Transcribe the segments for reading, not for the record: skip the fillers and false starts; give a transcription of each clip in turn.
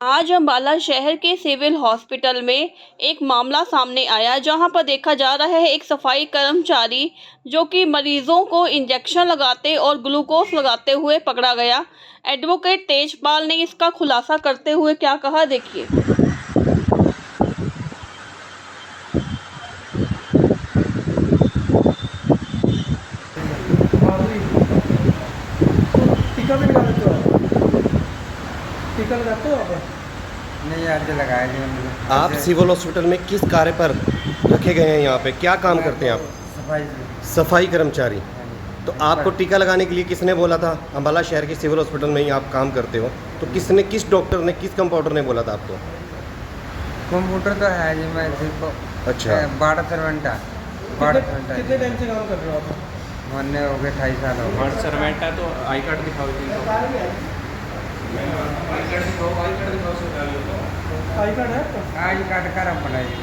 आज अम्बाला शहर के सिविल हॉस्पिटल में एक मामला सामने आया जहां पर देखा जा रहा है एक सफाई कर्मचारी जो कि मरीजों को इंजेक्शन लगाते और ग्लूकोज लगाते हुए पकड़ा गया। एडवोकेट तेजपाल ने इसका खुलासा करते हुए क्या कहा, देखिए। टीका भी लगा देते हो आप? टीका लगाते हो आप? नहीं यार, जो लगाया जी मैंने। आप सिविल हॉस्पिटल में किस कार्य पर रखे गए हैं? यहाँ पे क्या काम करते हैं आप? सफाई से। सफाई कर्मचारी। हाँ जी। तो आपको टीका लगाने के लिए किसने बोला था? अम्बाला शहर के सिविल हॉस्पिटल में ही आप काम करते हो, तो किसने, किस डॉक्टर ने, किस कंपाउंडर ने बोला था आपको? कंप्यूटर तो है जी, मैं सिर्फ अच्छा। बाड़ा सर्वेंट है। कितने टाइम से काम कर रहे हो आप? मैंने हो गए 28 साल हो गए। वार्ड सर्वेंट है तो आई कार्ड दिखाओ जी। आई कार्ड है आपका? आज काट कर हम बनाई जी।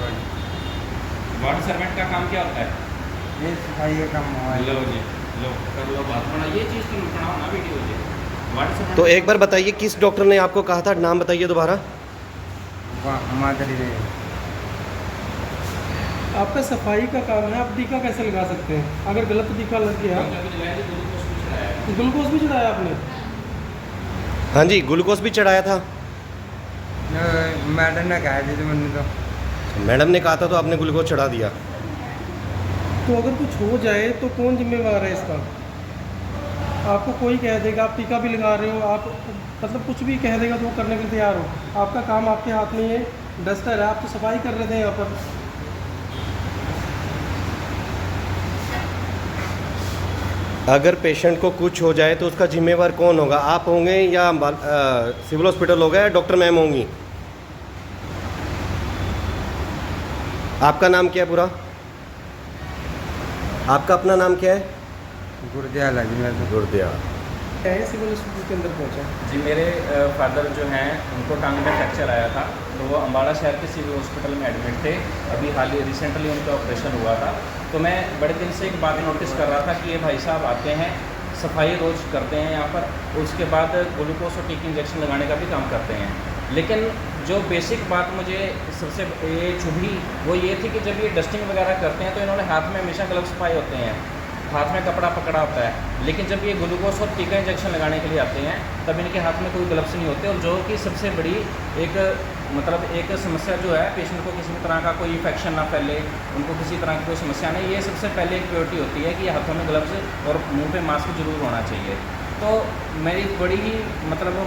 वार्ड सर्वेंट का काम क्या होता है? ये सफाई का काम हुआ लो जी, लो कर लो बात बना, ये चीज़ तुम बनाओ ना वीडियो जी। वार्ड सर्वेंट तो एक बार बताइए, किस डॉक्टर ने आपको कहा था? नाम बताइए दोबारा। मादरी दे। आपका सफाई का काम है, आप टीका कैसे लगा सकते हैं अगर गलत टीका लग गया? ग्लूकोज भी चढ़ाया आपने? हाँ जी, ग्लूकोज भी चढ़ाया था। मैडम ने कहा जी मैंने तो। मैडम ने कहा था तो आपने ग्लूकोज चढ़ा दिया। तो अगर कुछ हो जाए तो कौन जिम्मेवार है इसका? आपको कोई कह देगा आप टीका भी लगा रहे हो, आप मतलब कुछ भी कह देगा तो वो करने के लिए तैयार हो। आपका काम आपके हाथ में है, डस्टर है, आप तो सफाई कर रहे थे यहाँ पर। अगर पेशेंट को कुछ हो जाए तो उसका जिम्मेवार कौन होगा? आप होंगे या सिविल हॉस्पिटल होगा या डॉक्टर मैम होंगी? आपका नाम क्या है पूरा? आपका अपना नाम क्या है? गुरदयाल है जी। मैं तो गुरदयाल। सिविल हॉस्पिटल के अंदर पहुँचा? जी, मेरे फादर जो हैं उनको टांग में फ्रैक्चर आया था, तो वो अम्बाला शहर के सिविल हॉस्पिटल में एडमिट थे। अभी हाल ही रिसेंटली उनका ऑपरेशन हुआ था। तो मैं बड़े दिन से एक बात नोटिस कर रहा था कि ये भाई साहब आते हैं, सफाई रोज़ करते हैं यहाँ पर, उसके बाद ग्लूकोज और टीके इंजेक्शन लगाने का भी काम करते हैं। लेकिन जो बेसिक बात मुझे सबसे ये चुभी वो ये थी कि जब ये डस्टिंग वगैरह करते हैं तो इन्होंने हाथ में हमेशा ग्लव्स पाए होते हैं, हाथ में कपड़ा पकड़ा होता है। लेकिन जब ये ग्लूकोज और टीका इंजेक्शन लगाने के लिए आते हैं तब इनके हाथ में कोई ग्लव्स नहीं होते। और जो कि सबसे बड़ी एक एक समस्या जो है, पेशेंट को किसी भी तरह का कोई इन्फेक्शन ना फैले, उनको किसी तरह की कोई समस्या नहीं, ये सबसे पहले एक प्रायोरिटी होती है कि हाथों में ग्लव्स और मुंह पे मास्क जरूर होना चाहिए। तो मेरी बड़ी ही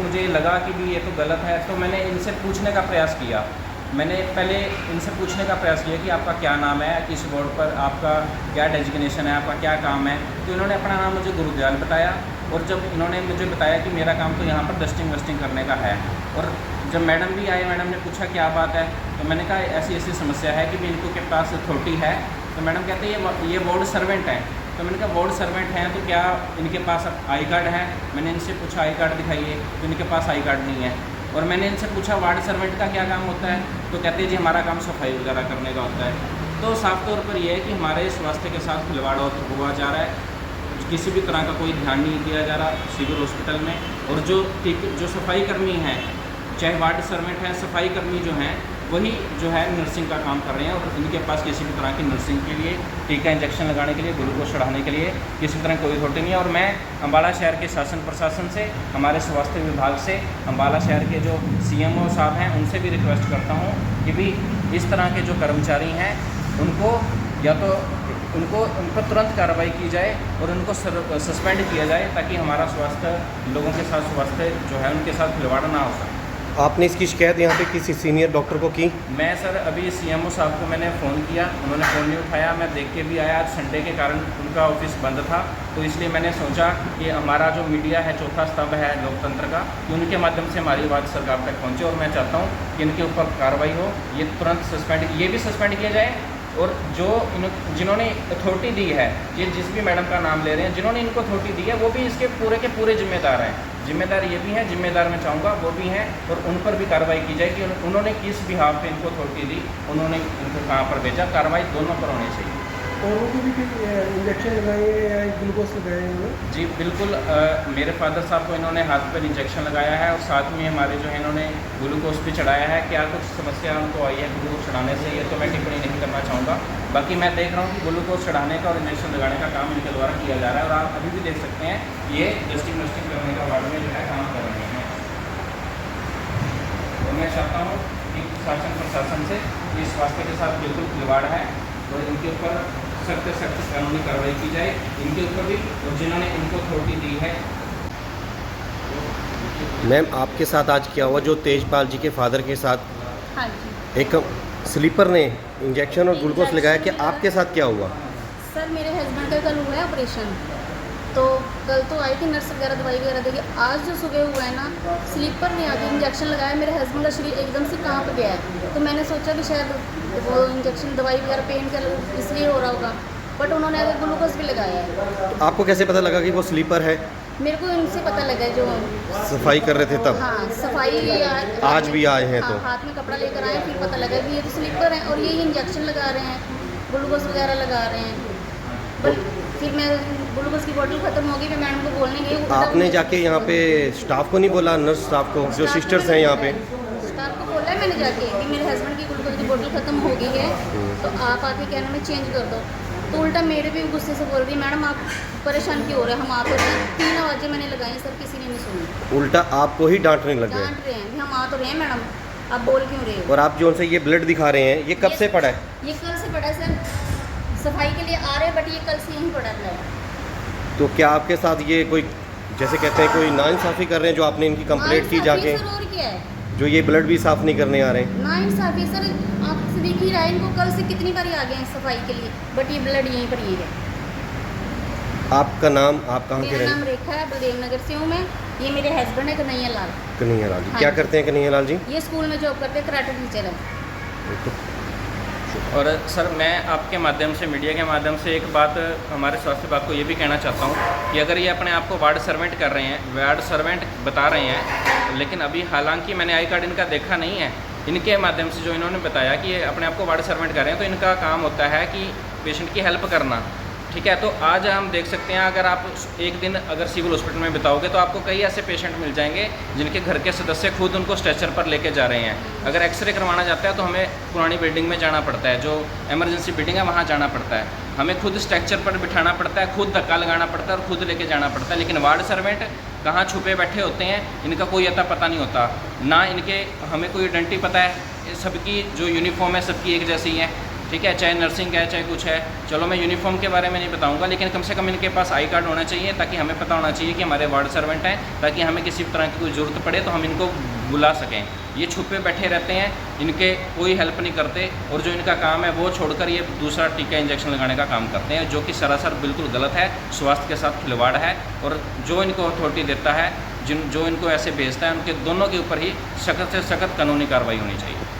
मुझे लगा कि भी ये तो गलत है। तो मैंने इनसे पूछने का प्रयास किया। मैंने पहले इनसे पूछने का प्रयास किया कि आपका क्या नाम है, किस बोर्ड पर आपका क्या डेजिग्नेशन है, आपका क्या काम है। तो इन्होंने अपना नाम मुझे गुरदयाल बताया। और जब इन्होंने मुझे बताया कि मेरा काम तो यहाँ पर डस्टिंग वस्टिंग करने का है, और जब मैडम भी आए, मैडम ने पूछा क्या बात है, तो मैंने कहा ऐसी ऐसी समस्या है कि भी इनको के पास अथॉरिटी है। तो मैडम कहते हैं ये वार्ड सर्वेंट हैं। तो मैंने कहा वार्ड सर्वेंट हैं तो क्या इनके पास आई कार्ड है? मैंने इनसे पूछा आई कार्ड दिखाइए, तो इनके पास आई कार्ड नहीं है। और मैंने इनसे पूछा वार्ड सर्वेंट का क्या काम होता है? तो कहते हैं जी हमारा काम सफाई वगैरह करने का होता है। तो साफ तौर पर यह है कि हमारे स्वास्थ्य के साथ खिलवाड़ हुआ जा रहा है, किसी भी तरह का कोई ध्यान नहीं दिया जा रहा सिविल हॉस्पिटल में। और जो सफाई कर्मी हैं, चाहे वार्ड सर्वेंट हैं, सफाई कर्मी जो हैं वही जो है नर्सिंग का काम कर रहे हैं, और इनके पास किसी भी तरह की नर्सिंग के लिए, टीका इंजेक्शन लगाने के लिए, ग्लूकोज चढ़ाने के लिए किसी तरह कोई अथॉरिटी नहीं है। और मैं अम्बाला शहर के शासन प्रशासन से, हमारे स्वास्थ्य विभाग से, अम्बाला शहर के जो CMO साहब हैं उनसे भी रिक्वेस्ट करता हूँ कि भी इस तरह के जो कर्मचारी हैं उनको या तो उन पर तुरंत कार्रवाई की जाए और उनको सस्पेंड किया जाए, ताकि हमारा स्वास्थ्य, लोगों के साथ स्वास्थ्य जो है उनके साथ खिलवाड़ ना हो सके। आपने इसकी शिकायत यहाँ पे किसी सीनियर डॉक्टर को की? मैं सर अभी CMO साहब को मैंने फ़ोन किया, उन्होंने फ़ोन नहीं उठाया। मैं देख के भी आया, आज संडे के कारण उनका ऑफिस बंद था, तो इसलिए मैंने सोचा कि हमारा जो मीडिया है, चौथा स्तंभ है लोकतंत्र का, कि उनके माध्यम से हमारी बात सरकार तक पहुँचे। और मैं चाहता हूँ कि इनके ऊपर कार्रवाई हो, ये तुरंत सस्पेंड, ये भी सस्पेंड किया जाए। और जिन्होंने अथॉरिटी दी है, ये जिस भी मैडम का नाम ले रहे हैं, जिन्होंने इनको अथॉरिटी दी है वो भी इसके पूरे के पूरे जिम्मेदार हैं। जिम्मेदार ये भी हैं, जिम्मेदार मैं चाहूँगा वो भी हैं, और उन पर भी कार्रवाई की जाए कि उन्होंने किस बिहाफ पे इनको अथॉरिटी दी, उन्होंने इनको कहाँ पर भेजा। कार्रवाई दोनों पर होनी चाहिए। और उनको भी इंजेक्शन लगाए या ग्लूकोज लगाए हैं उन्होंने? जी बिल्कुल, मेरे फादर साहब को इन्होंने हाथ पर इंजेक्शन लगाया है और साथ में हमारे जो है इन्होंने ग्लूकोज भी चढ़ाया है। क्या कुछ समस्या उनको आई है ग्लूकोज चढ़ाने से, ये तो मैं टिप्पणी नहीं करना चाहूँगा। बाकी मैं देख रहा हूँ कि ग्लूकोज चढ़ाने का और इंजेक्शन लगाने का काम इनके द्वारा किया जा रहा है और आप अभी भी देख सकते हैं ये डस्टिंग करने का वार्ड में जो है काम कर रहे हैं। और मैं चाहता हूँ कि शासन प्रशासन से इस स्वास्थ्य के साथ बिल्कुल खिलवाड़ है और इनके ऊपर सख्त से सख्त कानूनी कार्रवाई की जाए इनके ऊपर भी, और जिन्होंने इनको अथॉरिटी दी है। मैम आपके साथ आज क्या हुआ जो तेजपाल जी के फादर के साथ हाँ जी एक स्लीपर ने इंजेक्शन और ग्लूकोज लगाया, कि आपके साथ क्या हुआ? सर, मेरे हस्बैंड का कल हुआ है ऑपरेशन, तो कल तो आई थी नर्स वगैरह दवाई वगैरह देगी। आज जो सुबह हुआ है ना, स्लीपर ने आके इंजेक्शन लगाया, मेरे हस्बैंड का शरीर एकदम से कांप गया है। तो मैंने सोचा कि शायद वो इंजेक्शन दवाई वगैरह पेन कर इसलिए हो रहा होगा, बट उन्होंने आगे ग्लूकोज भी लगाया है। तो आपको कैसे पता लगा कि वो स्लीपर है? मेरे को इनसे पता लगा जो सफाई कर रहे थे तब? हाँ, सफाई आज भी आए हैं तो? हाँ, हाथ में कपड़ा लेकर आए, फिर पता लगा कि ये तो स्लीपर है और ये इंजेक्शन लगा रहे हैं, ग्लूकोज वगैरह लगा रहे हैं। बट फिर मैं ग्लूकोज की बोतल खत्म हो गई, मैं मैडम को बोलने गई। आपने जाके यहाँ पे स्टाफ को नहीं बोला, नर्स स्टाफ को जो सिस्टर्स हैं यहाँ पे? स्टाफ को बोला है मैंने जाके कि मेरे हस्बैंड की ग्लूकोज की बोतल खत्म हो गई है, तो आप आके कहना में चेंज कर दो। तो उल्टा मेरे भी गुस्से से बोल रही, मैडम आप परेशान क्यों हो रहे हैं, हम आ तो रहे हैं। 3 आवाज़ें मैंने लगाई सर, किसी ने नहीं सुनी। उल्टा आपको ही डांटने लग गए? डांट रहे हैं भी हम आ तो रहे हैं मैडम, आप बोल क्यों रहे हो। और आप जो उनसे ये ब्लड दिखा रहे हैं, ये कब से पड़ा है? ये कल से पड़ा है सर, सफाई के लिए आ रहे हैं, बट ये कल से यहीं पड़ा है। तो क्या आपके साथ ये कोई, जैसे कहते हैं, कोई नाइंसाफ़ी कर रहे हैं जो आपने इनकी कंप्लेंट की जाके, सर, और क्या है, जो ये ब्लड भी साफ़ नहीं करने आ रहे हैं? नाइंसाफी सर, आपसे दिख ही रहा है, इनको कल से कितनी बार आ गए हैं सफाई के लिए, बट ये ब्लड यहीं पर ही है। आपका नाम, आप कहाँ के मेरा नाम रहें? रेखा है, बलदेव नगर से हूँ मैं। ये मेरे हस्बैंड है कन्हैया लाल। कन्हैया लाल जी। हाँ क्या जी। करते हैं कन्हैया लाल जी? ये स्कूल में जॉब करते हैं, कराटे टीचर है। और सर मैं आपके माध्यम से, मीडिया के माध्यम से एक बात हमारे स्वास्थ्य विभाग को ये भी कहना चाहता हूँ कि अगर ये अपने आप को वार्ड सर्वेंट कर रहे हैं, वार्ड सर्वेंट बता रहे हैं, लेकिन अभी हालांकि मैंने आई कार्ड इनका देखा नहीं है, इनके माध्यम से जो इन्होंने बताया कि ये अपने आप को वार्ड सर्वेंट कर रहे हैं, तो इनका काम होता है कि पेशेंट की हेल्प करना। ठीक है, तो आज हम देख सकते हैं, अगर आप एक दिन अगर सिविल हॉस्पिटल में बिताओगे तो आपको कई ऐसे पेशेंट मिल जाएंगे जिनके घर के सदस्य खुद उनको स्ट्रेचर पर लेके जा रहे हैं। अगर एक्सरे करवाना जाता है तो हमें पुरानी बिल्डिंग में जाना पड़ता है, जो इमरजेंसी बिल्डिंग है वहाँ जाना पड़ता है, हमें खुद स्ट्रेचर पर बिठाना पड़ता है, खुद धक्का लगाना पड़ता है और खुद लेके जाना पड़ता है। लेकिन वार्ड सर्वेंट कहाँ छुपे बैठे होते हैं, इनका कोई अता पता नहीं होता, ना इनके हमें कोई आइडेंटिटी पता है। सबकी जो यूनिफॉर्म है सबकी एक जैसी है, ठीक है, चाहे नर्सिंग है चाहे कुछ है। चलो मैं यूनिफॉर्म के बारे में नहीं बताऊंगा, लेकिन कम से कम इनके पास आई कार्ड होना चाहिए, ताकि हमें पता होना चाहिए कि हमारे वार्ड सर्वेंट हैं, ताकि हमें किसी तरह की कोई ज़रूरत पड़े तो हम इनको बुला सकें। ये छुपे बैठे रहते हैं, इनके कोई हेल्प नहीं करते, और जो इनका काम है वो छोड़कर ये दूसरा टीका इंजेक्शन लगाने का काम करते हैं, जो कि सरासर बिल्कुल गलत है, स्वास्थ्य के साथ खिलवाड़ है। और जो इनको अथॉरिटी देता है, जो इनको ऐसे भेजता है, उनके दोनों के ऊपर ही सख्त से सख्त कानूनी कार्रवाई होनी चाहिए।